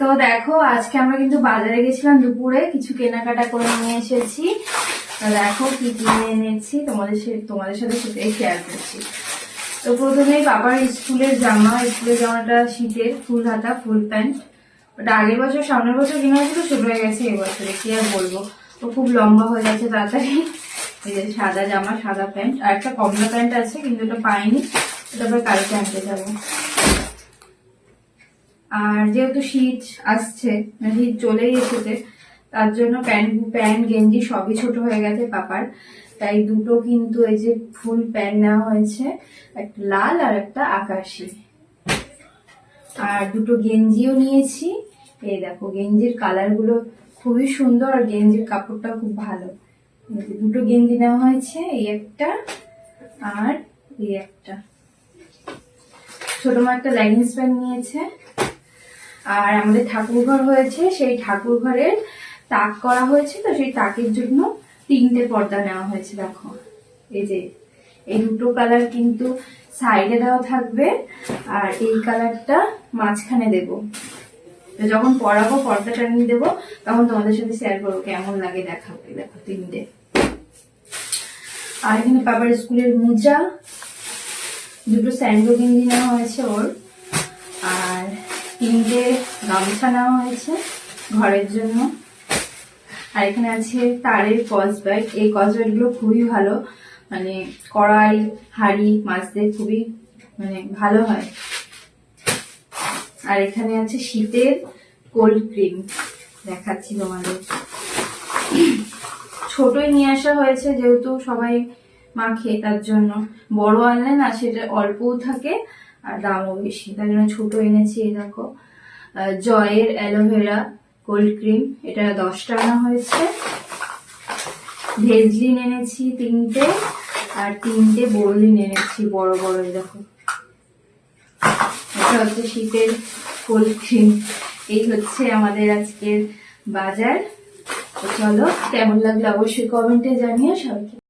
তো দেখো আজকে আমরা কিন্তু বাজারে গেছিলাম দুপুরে, কিছু কেনাকাটা করে নিয়ে এসেছি। দেখো কি কিনে এনেছি, তোমাদের সাথে সেটাই শেয়ার করছি। তো প্রথমেই বাবার স্কুলের জামাটা শীতের, ফুল হাতা ফুল প্যান্ট। ওটা আগের বছর সামনের বছর কিনে হয়েছিল, ছোট হয়ে গেছে এবছরে, কি আর বলবো, ও খুব লম্বা হয়ে যাচ্ছে তাড়াতাড়ি। এই যে সাদা জামা সাদা প্যান্ট, আর একটা কমলা প্যান্ট আছে কিন্তু ওটা পাইনি, ওটা আবার কালকে আনতে যাবো। আর যেহেতু শীত আসছে, শীত চলেই এসেছে, তার জন্য প্যান্ট গেঞ্জি সবই ছোট হয়ে গেছে পাপার, তাই দুটো কিন্তু এই যে ফুল প্যান্ট নেওয়া হয়েছে, একটা লাল আর একটা আকাশি। আর দুটো গেঞ্জিও নিয়েছি। এই দেখো গেঞ্জির কালার গুলো খুবই সুন্দর, আর গেঞ্জির কাপড়টা খুব ভালো। দুটো গেঞ্জি নেওয়া হয়েছে, এই একটা আর এই একটা। ছোট মা একটা লেগিংস প্যান্ট নিয়েছে। আর আমাদের ঠাকুর ঘর হয়েছে, সেই ঠাকুর ঘরের তাক করা হয়েছে, তো সেই তাকের জন্য 3টে পর্দা নেওয়া হয়েছে। দেখো এই যে এই দুটো কালার কিন্তু সাইডে দেওয়া থাকবে, আর এই কালারটা মাঝখানে দেব। তো যখন পরাবো পর্দা টানিয়ে দেবো, তখন তোমাদের সাথে শেয়ার করবো কেমন লাগে দেখাবো। দেখো 3টে। আর এখানে বাবার স্কুলের মোজা, দুটো স্যান্ডো গেঞ্জি নেওয়া হয়েছে ওর, আর 3টে গামছা নেওয়া হয়েছে ঘরের জন্য। আর এখানে আছে তারের কসবাইট। এই কসবাইট গুলো খুবই ভালো, মানে কড়াই হাঁড়ি মাছদের খুবই মানে ভালো হয়। আর এখানে আছে শীতের কোল্ড ক্রিম, দেখাচ্ছি তোমাদের। ছোটই নিয়ে আসা হয়েছে, যেহেতু সবাই মাখে তার জন্য। বড় আনলে না সেটা অল্পও থাকে আর দামও বেশি, তার জন্য ছোট এনেছি। এই দেখো জয়ের অ্যালোভেরা কোল্ড ক্রিম, এটা 10টা আনা হয়েছে। ভেজলিন এনেছি 3টে, আর 3টে বোরলিন এনেছি বড় বড়। দেখো এটা হচ্ছে শীতের কোল্ড ক্রিম। এই হচ্ছে আমাদের আজকের বাজার। তো চলো, কেমন লাগলো অবশ্যই কমেন্টে জানিও সবাইকে।